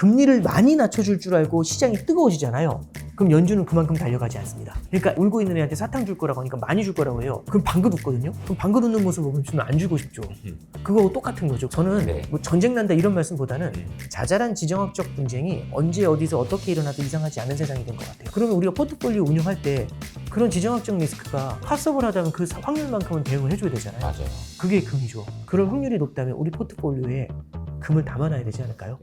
금리를 많이 낮춰줄 줄 알고 시장이 뜨거워지잖아요. 그럼 연준은 그만큼 달려가지 않습니다. 그러니까 울고 있는 애한테 사탕 줄 거라고 하니까 많이 줄 거라고 해요. 그럼 방긋 웃거든요. 그럼 방긋 웃는 모습을 보면 저는 안 주고 싶죠. 그거하고 똑같은 거죠. 저는 뭐 전쟁 난다 이런 말씀보다는 자잘한 지정학적 분쟁이 언제 어디서 어떻게 일어나도 이상하지 않은 세상이 된 것 같아요. 그러면 우리가 포트폴리오 운영할 때 그런 지정학적 리스크가 핫섭을 하다면 그 확률만큼은 대응을 해줘야 되잖아요. 맞아요. 그게 금이죠. 그런 확률이 높다면 우리 포트폴리오에 금을 담아놔야 되지 않을까요?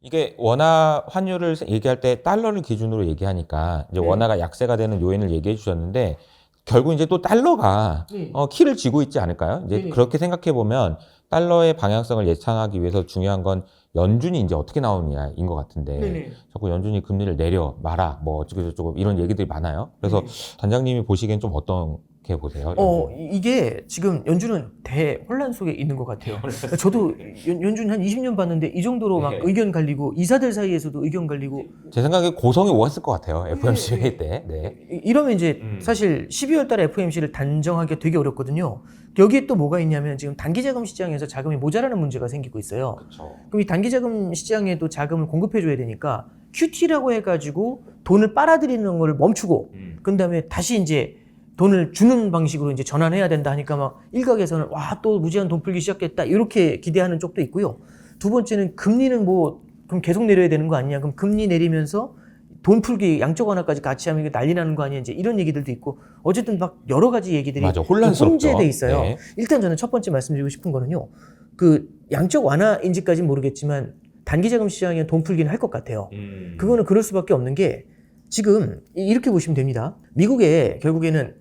이게 원화 환율을 얘기할 때 달러를 기준으로 얘기하니까 이제 원화가 약세가 되는 요인을 얘기해 주셨는데 결국 이제 또 달러가 키를 쥐고 있지 않을까요? 이제 그렇게 생각해 보면 달러의 방향성을 예상하기 위해서 중요한 건 연준이 이제 어떻게 나오느냐인 것 같은데 자꾸 연준이 금리를 내려 마라 뭐 어쩌고저쩌고 이런 얘기들이 많아요. 그래서 단장님이 보시기엔 좀 어떻게 보세요? 이게 지금 연준은 대혼란 속에 있는 것 같아요. 저도 연준 한 20년 봤는데 이 정도로 막 의견 갈리고 이사들 사이에서도 의견 갈리고 제 생각에 고성이 오갔을 것 같아요. FOMC 회의 때. 이러면 이제 사실 12월 달에 FOMC를 단정하기가 되게 어렵거든요. 여기에 또 뭐가 있냐면 지금 단기자금 시장에서 자금이 모자라는 문제가 생기고 있어요. 그쵸. 그럼 이 단기자금 시장에도 자금을 공급해줘야 되니까 QT라고 해가지고 돈을 빨아들이는 걸 멈추고 그 다음에 다시 이제 돈을 주는 방식으로 이제 전환해야 된다 하니까 막 일각에서는 와, 또 무제한 돈 풀기 시작했다 이렇게 기대하는 쪽도 있고요. 두 번째는 금리는 뭐 그럼 계속 내려야 되는 거 아니냐? 그럼 금리 내리면서 돈 풀기 양적 완화까지 같이 하면 이게 난리 나는 거 아니야? 이제 이런 얘기들도 있고 어쨌든 막 여러 가지 얘기들이 혼재돼 있어요. 네. 일단 저는 첫 번째 말씀드리고 싶은 거는요. 그 양적 완화인지까지는 모르겠지만 단기자금 시장에 돈 풀기는 할 것 같아요. 그거는 그럴 수밖에 없는 게 지금 이렇게 보시면 됩니다. 미국에 결국에는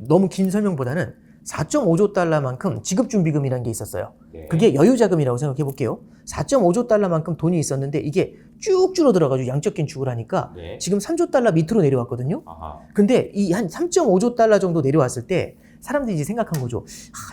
너무 긴 설명보다는 4.5조 달러만큼 지급준비금이라는 게 있었어요. 그게 여유자금이라고 생각해 볼게요. 4.5조 달러만큼 돈이 있었는데 이게 쭉 줄어들어가지고 양적 긴축을 하니까 지금 3조 달러 밑으로 내려왔거든요. 근데 이 한 3.5조 달러 정도 내려왔을 때 사람들이 이제 생각한 거죠.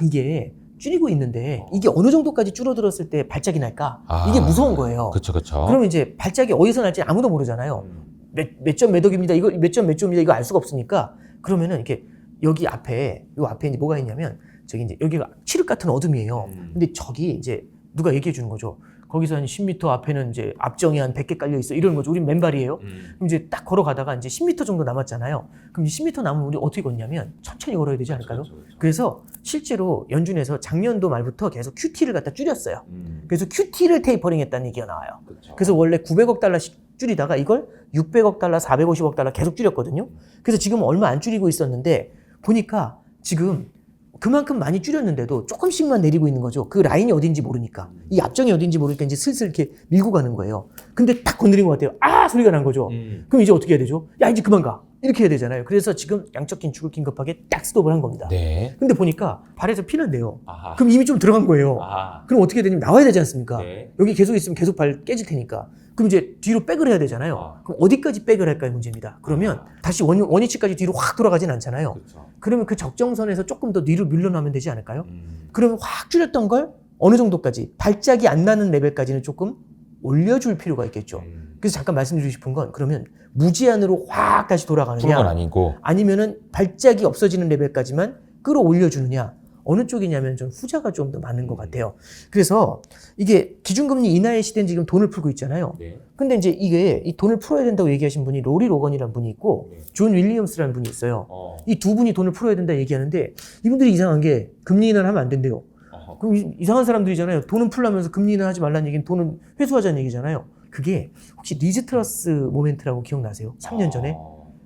이게 줄이고 있는데 이게 어느 정도까지 줄어들었을 때 발작이 날까? 이게 무서운 거예요. 그렇죠. 그러면 이제 발작이 어디서 날지 아무도 모르잖아요. 몇 점 몇 억입니다. 이거 몇 점 몇 조입니다. 이거 알 수가 없으니까 그러면은 이렇게 여기 앞에 요 앞에 이제 뭐가 있냐면 저기 이제 여기가 칠흑 같은 어둠이에요. 근데 저기 이제 누가 얘기해 주는 거죠. 거기서 한 10m 앞에는 이제 앞정이 한 100개 깔려 있어. 이러는 거죠. 우린 맨발이에요. 그럼 이제 딱 걸어가다가 이제 10m 정도 남았잖아요. 그럼 이제 10m 남으면 우리 어떻게 걷냐면 천천히 걸어야 되지 않을까요? 그래서 실제로 연준에서 작년도 말부터 계속 QT를 갖다 줄였어요. 그래서 QT를 테이퍼링 했다는 얘기가 나와요. 그래서 원래 900억 달러씩 줄이다가 이걸 600억 달러, 450억 달러 계속 줄였거든요. 그래서 지금 얼마 안 줄이고 있었는데 보니까 지금 그만큼 많이 줄였는데도 조금씩만 내리고 있는 거죠. 그 라인이 어딘지 모르니까. 이 앞정이 어딘지 모르니까 이제 슬슬 이렇게 밀고 가는 거예요. 근데 딱 건드린 것 같아요. 소리가 난 거죠. 그럼 이제 어떻게 해야 되죠? 야, 이제 그만 가. 이렇게 해야 되잖아요. 그래서 지금 양적 긴축을 긴급하게 딱 스톱을 한 겁니다. 근데 보니까 발에서 피는 내요. 그럼 이미 좀 들어간 거예요. 그럼 어떻게 되냐면 나와야 되지 않습니까? 여기 계속 있으면 계속 발 깨질 테니까. 그럼 이제 뒤로 백을 해야 되잖아요. 그럼 어디까지 백을 할까의 문제입니다. 그러면 다시 원위치까지 뒤로 확 돌아가진 않잖아요. 그러면 그 적정선에서 조금 더 뒤로 밀려나면 되지 않을까요? 그러면 확 줄였던 걸 어느 정도까지 발작이 안 나는 레벨까지는 조금 올려줄 필요가 있겠죠. 그래서 잠깐 말씀드리고 싶은 건 그러면 무제한으로 확 다시 돌아가느냐 건 아니고 아니면은 발작이 없어지는 레벨까지만 끌어올려주느냐 어느 쪽이냐면 좀 후자가 좀 더 맞는 것 같아요. 그래서 이게 기준금리 인하의 시대는 지금 돈을 풀고 있잖아요. 근데 이제 이게 이 돈을 풀어야 된다고 얘기하신 분이 로리 로건이라는 분이 있고 존 윌리엄스라는 분이 있어요. 이 두 분이 돈을 풀어야 된다 얘기하는데 이분들이 이상한 게 금리 인하를 하면 안 된대요. 그럼 이상한 사람들이잖아요. 돈은 풀라면서 금리 인하하지 말라는 얘기는 돈은 회수하자는 얘기잖아요. 그게 혹시 리즈 트러스 모멘트라고 기억나세요? 3년 전에?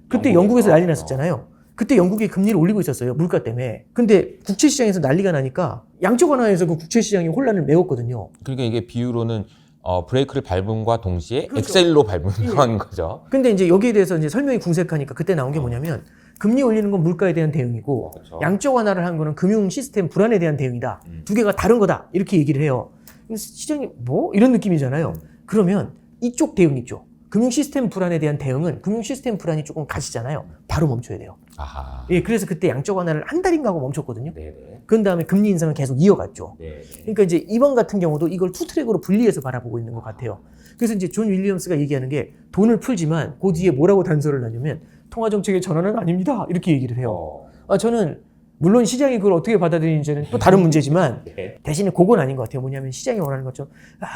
그때 영국에서 난리 났었잖아요. 그때 영국이 금리를 올리고 있었어요. 물가 때문에. 근데 국채시장에서 난리가 나니까 양적 완화에서 그 국채시장이 혼란을 메웠거든요. 그러니까 이게 비유로는 브레이크를 밟음과 동시에 엑셀로 밟은 상황인 거죠. 근데 이제 여기에 대해서 이제 설명이 궁색하니까 그때 나온 게 뭐냐면 금리 올리는 건 물가에 대한 대응이고 양적 완화를 한 거는 금융 시스템 불안에 대한 대응이다. 두 개가 다른 거다. 이렇게 얘기를 해요. 시장이 뭐? 이런 느낌이잖아요. 그러면 이쪽 대응 있죠. 금융 시스템 불안에 대한 대응은 금융 시스템 불안이 조금 가시잖아요. 바로 멈춰야 돼요. 그래서 그때 양적 완화를 한 달인가 하고 멈췄거든요. 그런 다음에 금리 인상을 계속 이어갔죠. 그러니까 이제 이번 같은 경우도 이걸 투 트랙으로 분리해서 바라보고 있는 것 같아요. 그래서 이제 존 윌리엄스가 얘기하는 게 돈을 풀지만 그 뒤에 뭐라고 단서를 하냐면 통화 정책의 전환은 아닙니다. 이렇게 얘기를 해요. 저는 물론 시장이 그걸 어떻게 받아들이는지는 또 다른 문제지만 네. 대신에 그건 아닌 것 같아요. 뭐냐면 시장이 원하는 것처럼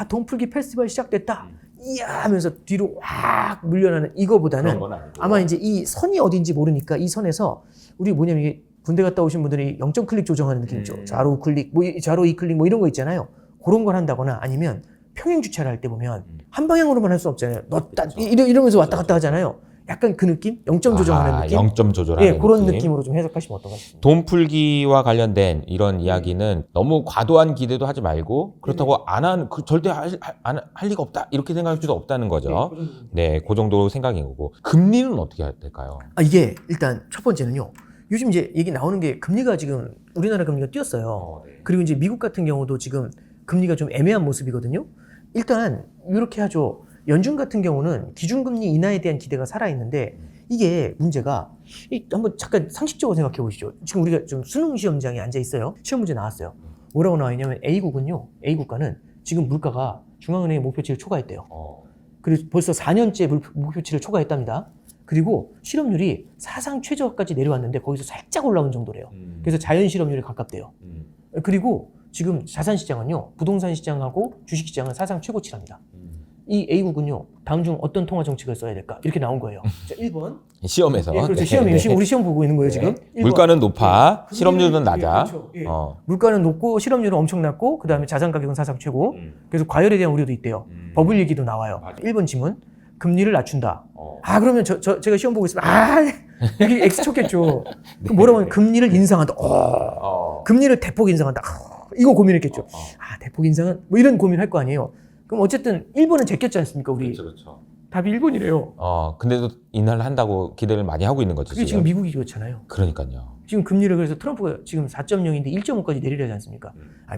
돈 풀기 페스티벌 시작됐다. 이야 하면서 뒤로 확 물려나는 이거보다는 그런 건 아니고. 아마 이제 이 선이 어딘지 모르니까 이 선에서 우리 뭐냐면 이게 군대 갔다 오신 분들이 0점 클릭 조정하는 느낌이죠. 좌로 클릭, 뭐 좌로 이 클릭 뭐 이런 거 있잖아요. 그런 걸 한다거나 아니면 평행 주차를 할 때 보면 한 방향으로만 할 수 없잖아요. 넣었다 이러면서 왔다 갔다 하잖아요. 약간 그 느낌? 0점 조정하는 느낌? 0점 조절하는 예, 그런 느낌. 느낌으로 좀 해석하시면 어떤가 싶습니다. 돈 풀기와 관련된 이런 이야기는 너무 과도한 기대도 하지 말고 그렇다고 절대 할 리가 없다 이렇게 생각할 수도 없다는 거죠. 네, 그 정도 생각인 거고. 금리는 어떻게 해야 될까요? 이게 일단 첫 번째는요. 요즘 이제 얘기 나오는 게 금리가 지금 우리나라 금리가 뛰었어요. 네. 그리고 이제 미국 같은 경우도 지금 금리가 좀 애매한 모습이거든요. 일단 이렇게 하죠. 연준 같은 경우는 기준금리 인하에 대한 기대가 살아있는데 이게 문제가 한번 잠깐 상식적으로 생각해 보시죠. 지금 우리가 좀 수능 시험장에 앉아 있어요. 시험 문제 나왔어요. 뭐라고 나와 있냐면 A국은요. A국가는 지금 물가가 중앙은행의 목표치를 초과했대요. 그리고 벌써 4년째 목표치를 초과했답니다. 그리고 실업률이 사상 최저까지 내려왔는데 거기서 살짝 올라온 정도래요. 그래서 자연 실업률에 가깝대요. 그리고 지금 자산 시장은요. 부동산 시장하고 주식 시장은 사상 최고치랍니다. 이 A국은요. 다음 중 어떤 통화 정책을 써야 될까? 이렇게 나온 거예요. 자, 1번. 시험에서. 예, 그렇죠. 네. 시험이에요. 지금 우리 시험 보고 있는 거예요, 지금. 1번. 물가는 높아, 실업률은 예, 낮아. 그렇죠. 예. 어. 물가는 높고 실업률은 엄청 낮고 그다음에 자산 가격은 사상 최고. 그래서 과열에 대한 우려도 있대요. 버블 얘기도 나와요. 맞아요. 1번 질문. 금리를 낮춘다. 그러면 제가 시험 보고 있으면 여기 X 쳤겠죠. 그럼 뭐라고 하면 금리를 인상한다. 금리를 대폭 인상한다. 이거 고민했겠죠. 대폭 인상은 뭐 이런 고민할 거 아니에요. 그럼 어쨌든 1번은 제꼈지 않습니까, 우리? 그렇죠. 답이 1번이래요. 근데도 인하를 한다고 기대를 많이 하고 있는 거죠. 그게 지금 미국이 그렇잖아요. 그러니까요. 지금 금리를 그래서 트럼프가 지금 4.0인데 1.5까지 내리려지 않습니까?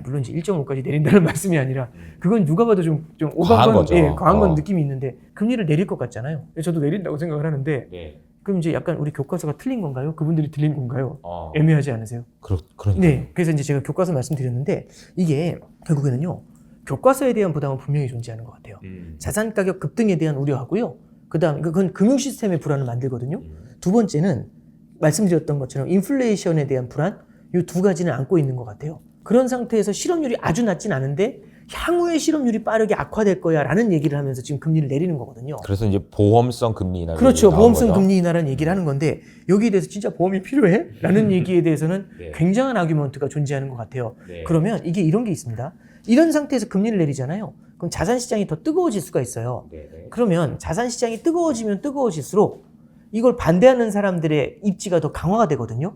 물론 이제 1.5까지 내린다는 말씀이 아니라 그건 누가 봐도 좀 과한 거죠. 과한 건 느낌이 있는데 금리를 내릴 것 같잖아요. 저도 내린다고 생각을 하는데 네. 그럼 이제 약간 우리 교과서가 틀린 건가요? 그분들이 틀린 건가요? 어. 애매하지 않으세요? 그러니까. 네. 그래서 이제 제가 교과서 말씀드렸는데 이게 결국에는요. 교과서에 대한 부담은 분명히 존재하는 것 같아요. 자산 가격 급등에 대한 우려하고요. 그다음 그건 금융 시스템의 불안을 만들거든요. 두 번째는 말씀드렸던 것처럼 인플레이션에 대한 불안, 이 두 가지는 안고 있는 것 같아요. 그런 상태에서 실업률이 아주 낮진 않은데 향후에 실업률이 빠르게 악화될 거야라는 얘기를 하면서 지금 금리를 내리는 거거든요. 그래서 이제 보험성 금리 인하. 그렇죠. 보험성 금리 인하라는 얘기를 하는 건데 여기에 대해서 진짜 보험이 필요해? 라는 얘기에 대해서는 네. 굉장한 아규먼트가 존재하는 것 같아요. 네. 그러면 이게 이런 게 있습니다. 이런 상태에서 금리를 내리잖아요. 그럼 자산 시장이 더 뜨거워질 수가 있어요. 네. 그러면 자산 시장이 뜨거워지면 뜨거워질수록 이걸 반대하는 사람들의 입지가 더 강화가 되거든요.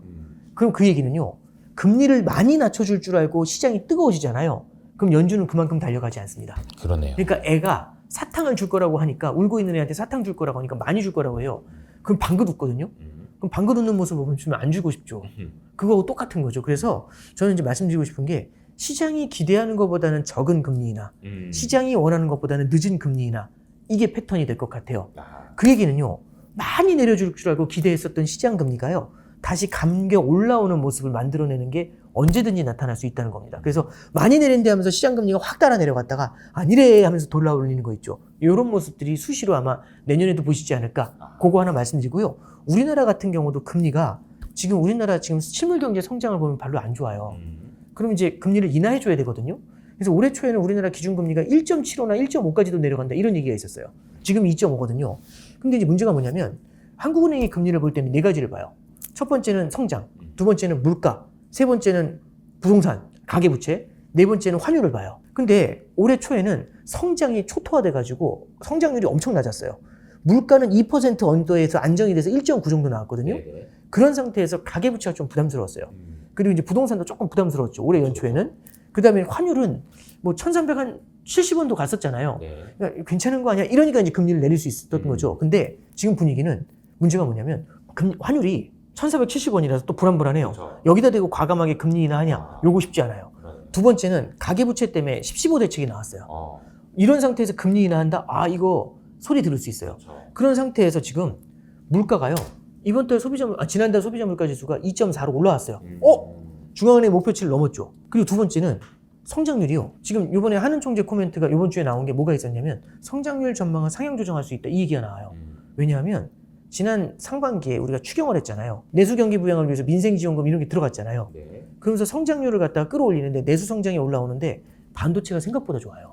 그럼 그 얘기는요. 금리를 많이 낮춰줄 줄 알고 시장이 뜨거워지잖아요. 그럼 연준은 그만큼 달려가지 않습니다. 그러네요. 그러니까 애가 사탕을 줄 거라고 하니까 울고 있는 애한테 사탕 줄 거라고 하니까 많이 줄 거라고 해요. 그럼 방긋 웃거든요. 그럼 방긋 웃는 모습을 보면 안 주고 싶죠. 그거하고 똑같은 거죠. 그래서 저는 이제 말씀드리고 싶은 게 시장이 기대하는 것보다는 적은 금리 인하, 시장이 원하는 것보다는 늦은 금리 인하 이게 패턴이 될 것 같아요. 그 얘기는요. 많이 내려줄 줄 알고 기대했었던 시장 금리가요. 다시 감겨 올라오는 모습을 만들어내는 게 언제든지 나타날 수 있다는 겁니다. 그래서 많이 내린다 하면서 시장 금리가 확 따라 내려갔다가 아니래 하면서 돌아 올리는 거 있죠. 이런 모습들이 수시로 아마 내년에도 보시지 않을까. 그거 하나 말씀드리고요. 우리나라 같은 경우도 금리가 지금 우리나라 지금 실물 경제 성장을 보면 별로 안 좋아요. 그럼 이제 금리를 인하해 줘야 되거든요. 그래서 올해 초에는 우리나라 기준금리가 1.75나 1.5까지도 내려간다 이런 얘기가 있었어요. 지금 2.5거든요. 근데 이제 문제가 뭐냐면 한국은행이 금리를 볼 때는 네 가지를 봐요. 첫 번째는 성장, 두 번째는 물가, 세 번째는 부동산, 가계부채, 네 번째는 환율을 봐요. 근데 올해 초에는 성장이 초토화돼가지고 성장률이 엄청 낮았어요. 물가는 2% 언더에서 안정이 돼서 1.9 정도 나왔거든요. 그런 상태에서 가계부채가 좀 부담스러웠어요. 그리고 이제 부동산도 조금 부담스러웠죠. 올해 연초에는. 그 다음에 환율은 뭐 1370원도 갔었잖아요. 그러니까 괜찮은 거 아니야? 이러니까 이제 금리를 내릴 수 있었던 거죠. 근데 지금 분위기는 문제가 뭐냐면 환율이 1470원이라서 또 불안불안해요. 그렇죠. 여기다 대고 과감하게 금리 인하하냐? 요거 쉽지 않아요. 두 번째는 가계부채 때문에 15 대책이 나왔어요. 이런 상태에서 금리 인하한다? 이거 소리 들을 수 있어요. 그런 상태에서 지금 물가가요. 이번 달 지난달 소비자 물가 지수가 2.4로 올라왔어요. 중앙은행 목표치를 넘었죠. 그리고 두 번째는 성장률이요. 지금 이번에 하는 총재 코멘트가 이번 주에 나온 게 뭐가 있었냐면 성장률 전망은 상향 조정할 수 있다. 이 얘기가 나와요. 왜냐하면 지난 상반기에 우리가 추경을 했잖아요. 내수 경기 부양을 위해서 민생지원금 이런 게 들어갔잖아요. 네. 그러면서 성장률을 갖다가 끌어올리는데 내수 성장이 올라오는데 반도체가 생각보다 좋아요.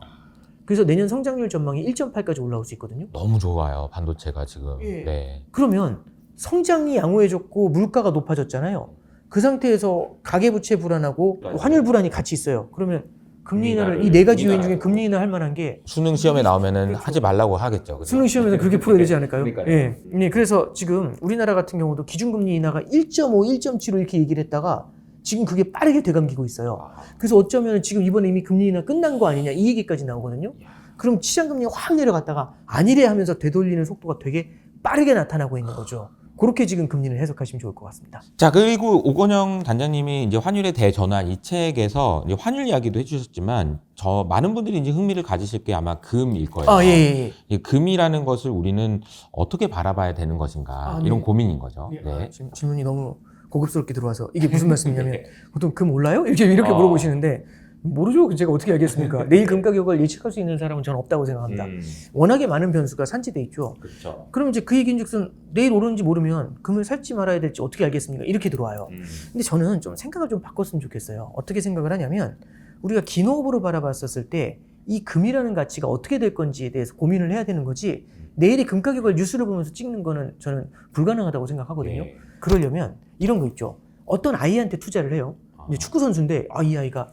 그래서 내년 성장률 전망이 1.8까지 올라올 수 있거든요. 너무 좋아요. 반도체가 지금. 예. 네. 그러면 성장이 양호해졌고 물가가 높아졌잖아요. 그 상태에서 가계부채 불안하고 맞아요. 환율 불안이 같이 있어요. 그러면 금리 인하를 이 인하를- 네 가지 요인 중에 인하를- 금리 인하 할 만한 게 수능 시험에 나오면은 그렇죠. 하지 말라고 하겠죠. 그죠? 수능 시험에서 그렇게 풀어야 되지 않을까요? 그러니까요. 예. 예. 그래서 지금 우리나라 같은 경우도 기준금리 인하가 1.5, 1.75 이렇게 얘기를 했다가 지금 그게 빠르게 되감기고 있어요. 그래서 어쩌면 지금 이번에 이미 금리 인하 끝난 거 아니냐 이 얘기까지 나오거든요. 그럼 시장금리가 확 내려갔다가 아니래 하면서 되돌리는 속도가 되게 빠르게 나타나고 있는 거죠. 그렇게 지금 금리를 해석하시면 좋을 것 같습니다. 자, 그리고 오건영 단장님이 이제 환율에 대전환 이 책에서 이제 환율 이야기도 해주셨지만 많은 분들이 이제 흥미를 가지실 게 아마 금일 거예요. 아, 예. 이 금이라는 것을 우리는 어떻게 바라봐야 되는 것인가 네. 이런 고민인 거죠. 예. 네. 지금 질문이 너무 고급스럽게 들어와서 이게 무슨 말씀이냐면 보통 금 올라요? 이렇게 어. 물어보시는데 모르죠. 제가 어떻게 알겠습니까? 내일 금 가격을 예측할 수 있는 사람은 저는 없다고 생각합니다. 워낙에 많은 변수가 산재돼 있죠. 그렇죠. 그럼 이제 그 얘기인즉슨 내일 오르는지 모르면 금을 살지 말아야 될지 어떻게 알겠습니까? 이렇게 들어와요. 근데 저는 좀 생각을 좀 바꿨으면 좋겠어요. 어떻게 생각을 하냐면 우리가 긴 호흡으로 바라봤었을 때 이 금이라는 가치가 어떻게 될 건지에 대해서 고민을 해야 되는 거지 내일이 금 가격을 뉴스를 보면서 찍는 거는 저는 불가능하다고 생각하거든요. 네. 그러려면 이런 거 있죠. 어떤 아이한테 투자를 해요. 이제 축구 선수인데 이 아이가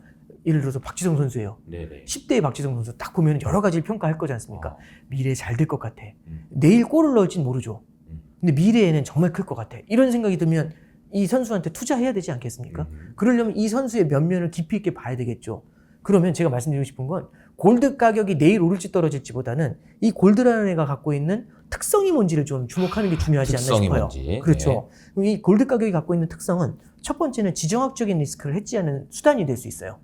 예를 들어서 박지성 선수예요. 네네. 10대의 박지성 선수 딱 보면 여러 가지를 평가할 거지 않습니까? 어. 미래에 잘 될 것 같아. 음. 내일 골을 넣을지는 모르죠. 음. 근데 미래에는 정말 클 것 같아. 이런 생각이 들면 이 선수한테 투자해야 되지 않겠습니까? 그러려면 이 선수의 면면을 깊이 있게 봐야 되겠죠. 그러면 제가 말씀드리고 싶은 건 골드 가격이 내일 오를지 떨어질지보다는 이 골드라는 애가 갖고 있는 특성이 뭔지를 좀 주목하는 게 중요하지 않나 특성이 싶어요. 뭔지. 그렇죠. 그럼 이 골드 가격이 갖고 있는 특성은 첫 번째는 지정학적인 리스크를 해지하는 수단이 될 수 있어요.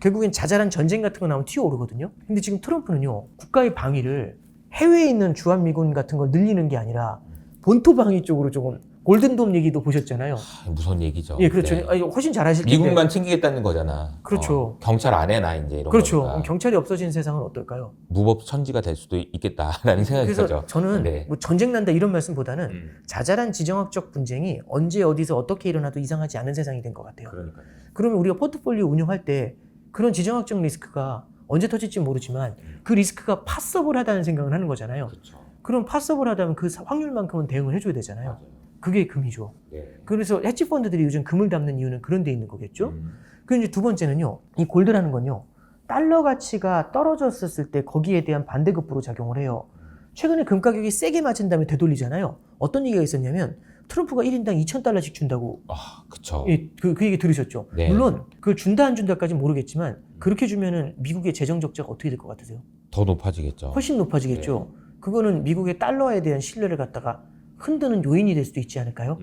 결국엔 자잘한 전쟁 같은 거 나오면 튀어오르거든요. 근데 지금 트럼프는요, 국가의 방위를 해외에 있는 주한미군 같은 걸 늘리는 게 아니라 본토 방위 쪽으로 조금 골든돔 얘기도 보셨잖아요. 무서운 얘기죠. 예, 그렇죠. 네. 훨씬 잘 아실 텐데. 미국만 챙기겠다는 거잖아. 그렇죠. 경찰 안 해나 이제 이런 그렇죠. 거니까. 그럼 경찰이 없어진 세상은 어떨까요? 무법 천지가 될 수도 있겠다라는 생각이 그래서 들죠. 저는 네. 뭐 전쟁 난다 이런 말씀보다는 자잘한 지정학적 분쟁이 언제 어디서 어떻게 일어나도 이상하지 않은 세상이 된 것 같아요. 그러니까요. 그러면 우리가 포트폴리오 운영할 때 그런 지정학적 리스크가 언제 터질지 모르지만 그 리스크가 파서블하다는 생각을 하는 거잖아요. 그렇죠. 그럼 파서블하다면 그 확률만큼은 대응을 해줘야 되잖아요. 맞아요. 그게 금이죠. 네. 그래서 헤지 펀드들이 요즘 금을 담는 이유는 그런 데 있는 거겠죠. 음. 그리고 이제 두 번째는요. 이 골드라는 건요. 달러 가치가 떨어졌을 때 거기에 대한 반대급부로 작용을 해요. 최근에 금 가격이 세게 맞은 다음에 되돌리잖아요. 어떤 얘기가 있었냐면 트럼프가 1인당 2,000달러씩 준다고. 그쵸. 예, 그 얘기 들으셨죠? 네. 물론 그걸 준다 안 준다까지는 모르겠지만 그렇게 주면은 미국의 재정 적자가 어떻게 될 것 같으세요? 더 높아지겠죠. 훨씬 높아지겠죠. 그거는 미국의 달러에 대한 신뢰를 갖다가 흔드는 요인이 될 수도 있지 않을까요?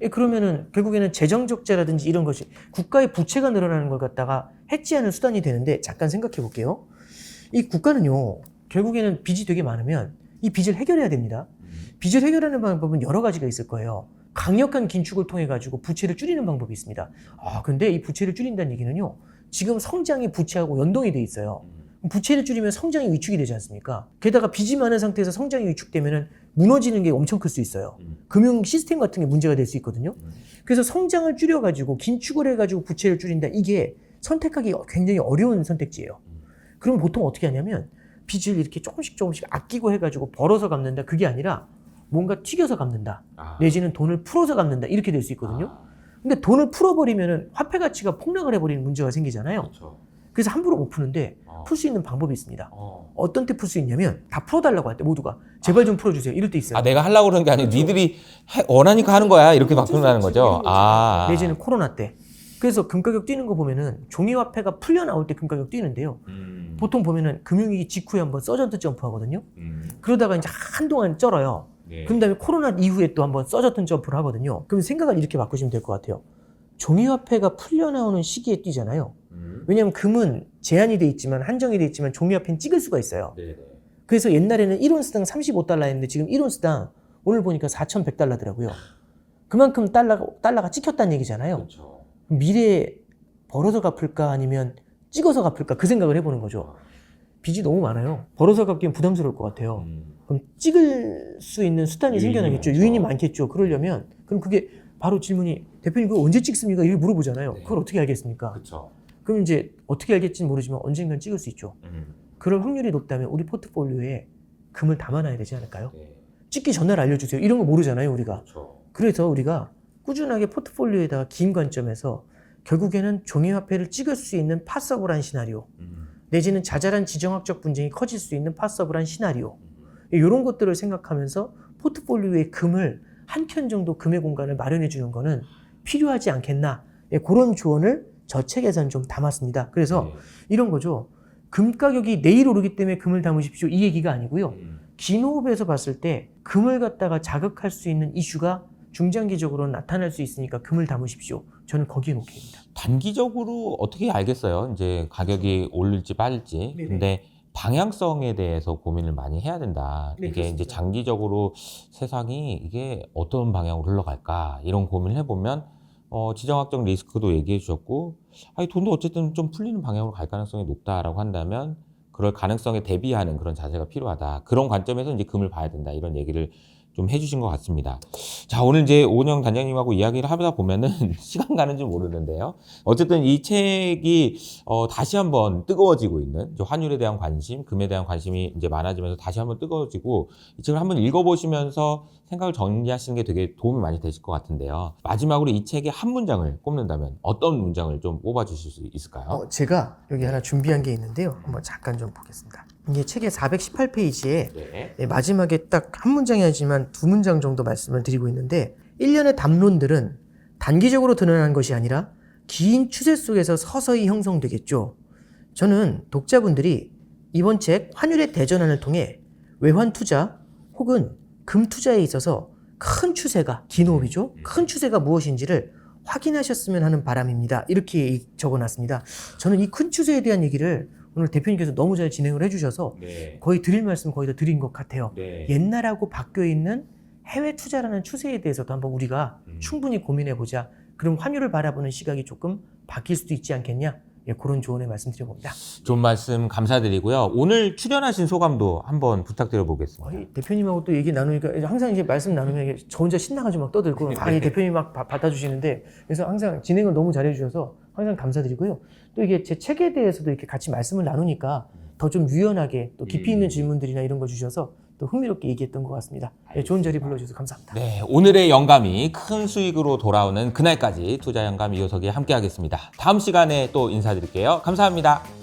예, 그러면은 결국에는 재정 적자라든지 이런 것이 국가의 부채가 늘어나는 걸 갖다가 해지하는 수단이 되는데 잠깐 생각해 볼게요. 이 국가는요, 결국에는 빚이 되게 많으면 이 빚을 해결해야 됩니다. 빚을 해결하는 방법은 여러 가지가 있을 거예요. 강력한 긴축을 통해 가지고 부채를 줄이는 방법이 있습니다. 근데 이 부채를 줄인다는 얘기는요, 지금 성장이 부채하고 연동이 돼 있어요. 부채를 줄이면 성장이 위축이 되지 않습니까? 게다가 빚이 많은 상태에서 성장이 위축되면은 무너지는 게 엄청 클 수 있어요. 금융 시스템 같은 게 문제가 될 수 있거든요. 그래서 성장을 줄여가지고 긴축을 해가지고 부채를 줄인다. 이게 선택하기 굉장히 어려운 선택지예요. 그럼 보통 어떻게 하냐면 빚을 이렇게 조금씩 아끼고 해가지고 벌어서 갚는다. 그게 아니라 뭔가 튀겨서 갚는다. 내지는 돈을 풀어서 갚는다. 이렇게 될 수 있거든요. 근데 돈을 풀어버리면은 화폐 가치가 폭락을 해버리는 문제가 생기잖아요. 그렇죠. 그래서 함부로 못 푸는데 풀 수 있는 방법이 있습니다. 어떤 때 풀 수 있냐면 다 풀어달라고 할 때 모두가 제발 좀 풀어주세요. 이럴 때 있어요. 내가 하려고 그러는 게 아니고 니들이 원하니까 하는 거야 이렇게 바꾼다는 거죠. 내지는 코로나 때. 그래서 금가격 뛰는 거 보면은 종이화폐가 풀려 나올 때 금가격 뛰는데요. 보통 보면은 금융위기 직후에 한번 서전트 점프하거든요. 그러다가 이제 한동안 쩔어요. 네. 그런 다음에 코로나 이후에 또 한번 서전트 점프를 하거든요. 그럼 생각을 이렇게 바꾸시면 될 것 같아요. 종이화폐가 풀려 나오는 시기에 뛰잖아요. 왜냐하면 금은 제한이 돼 있지만 한정이 돼 있지만 종이화폐는 찍을 수가 있어요. 네네. 그래서 옛날에는 1온스당 35달러였는데 지금 1온스당 오늘 보니까 4,100달러더라고요. 그만큼 달러가 찍혔다는 얘기잖아요. 그렇죠. 미래에 벌어서 갚을까 아니면 찍어서 갚을까 그 생각을 해보는 거죠. 빚이 너무 많아요. 벌어서 갚기엔 부담스러울 것 같아요. 그럼 찍을 수 있는 수단이 유인이 생겨나겠죠. 많죠. 유인이 많겠죠. 그러려면 그럼 그게 바로 질문이 대표님 그거 언제 찍습니까? 이렇게 물어보잖아요. 네. 그걸 어떻게 알겠습니까? 그렇죠. 그럼 이제 어떻게 알겠지는 모르지만 언젠간 찍을 수 있죠. 그럴 확률이 높다면 우리 포트폴리오에 금을 담아놔야 되지 않을까요? 네. 찍기 전날 알려주세요. 이런 거 모르잖아요, 우리가. 그렇죠. 그래서 우리가 꾸준하게 포트폴리오에다가 긴 관점에서 결국에는 종이화폐를 찍을 수 있는 파서블한 시나리오, 내지는 자잘한 지정학적 분쟁이 커질 수 있는 파서블한 시나리오, 이런 것들을 생각하면서 포트폴리오에 금을 한 켠 정도 금의 공간을 마련해 주는 거는 필요하지 않겠나, 그런 조언을 저 책에선 좀 담았습니다. 그래서 네. 이런 거죠. 금 가격이 내일 오르기 때문에 금을 담으십시오, 이 얘기가 아니고요. 긴 호흡에서 봤을 때 금을 갖다가 자극할 수 있는 이슈가 중장기적으로 나타날 수 있으니까 금을 담으십시오. 저는 거기에 오케이입니다. 단기적으로 어떻게 알겠어요? 이제 가격이 오를지 빠질지. 네네. 근데 방향성에 대해서 고민을 많이 해야 된다. 네, 이게 이제 그렇습니다. 장기적으로 세상이 이게 어떤 방향으로 흘러갈까 이런 고민을 해보면 지정학적 리스크도 얘기해 주셨고, 아니 돈도 어쨌든 좀 풀리는 방향으로 갈 가능성이 높다라고 한다면 그럴 가능성에 대비하는 그런 자세가 필요하다. 그런 관점에서 이제 금을 봐야 된다. 이런 얘기를 좀 해주신 것 같습니다. 자, 오늘 이제 오은영 단장님하고 이야기를 하다 보면은 시간 가는 줄 모르는데요. 어쨌든 이 책이 다시 한번 뜨거워지고 있는 환율에 대한 관심, 금에 대한 관심이 이제 많아지면서 다시 한번 뜨거워지고 이 책을 한번 읽어보시면서 생각을 정리하시는 게 되게 도움이 많이 되실 것 같은데요. 마지막으로 이 책의 한 문장을 꼽는다면 어떤 문장을 좀 뽑아주실 수 있을까요? 제가 여기 하나 준비한 게 있는데요. 한번 잠깐 좀 보겠습니다. 이게 책의 418페이지에 네. 마지막에 딱 한 문장이 아니지만 두 문장 정도 말씀을 드리고 있는데, 일련의 담론들은 단기적으로 드러나는 것이 아니라 긴 추세 속에서 서서히 형성되겠죠. 저는 독자분들이 이번 책 환율의 대전환을 통해 외환 투자 혹은 금 투자에 있어서 큰 추세가, 긴 호흡이죠. 큰 추세가 무엇인지를 확인하셨으면 하는 바람입니다. 이렇게 적어놨습니다. 저는 이 큰 추세에 대한 얘기를 오늘 대표님께서 너무 잘 진행을 해주셔서 네. 거의 드릴 말씀 거의 다 드린 것 같아요. 네. 옛날하고 바뀌어 있는 해외 투자라는 추세에 대해서도 한번 우리가 충분히 고민해보자. 그럼 환율을 바라보는 시각이 조금 바뀔 수도 있지 않겠냐? 그런 조언의 말씀 드려봅니다. 좋은 말씀 감사드리고요. 오늘 출연하신 소감도 한번 부탁드려 보겠습니다. 대표님하고 또 얘기 나누니까 항상 이제 말씀 나누면 저 혼자 신나가지고 막 떠들고 이 대표님 막 받아주시는데, 그래서 항상 진행을 너무 잘해주셔서 항상 감사드리고요. 또 이게 제 책에 대해서도 이렇게 같이 말씀을 나누니까 더 좀 유연하게 또 깊이 있는 질문들이나 이런 거 주셔서 또 흥미롭게 얘기했던 것 같습니다. 좋은 자리 불러주셔서 감사합니다. 네, 오늘의 영감이 큰 수익으로 돌아오는 그날까지 투자 영감 이호석이 함께 하겠습니다. 다음 시간에 또 인사드릴게요. 감사합니다.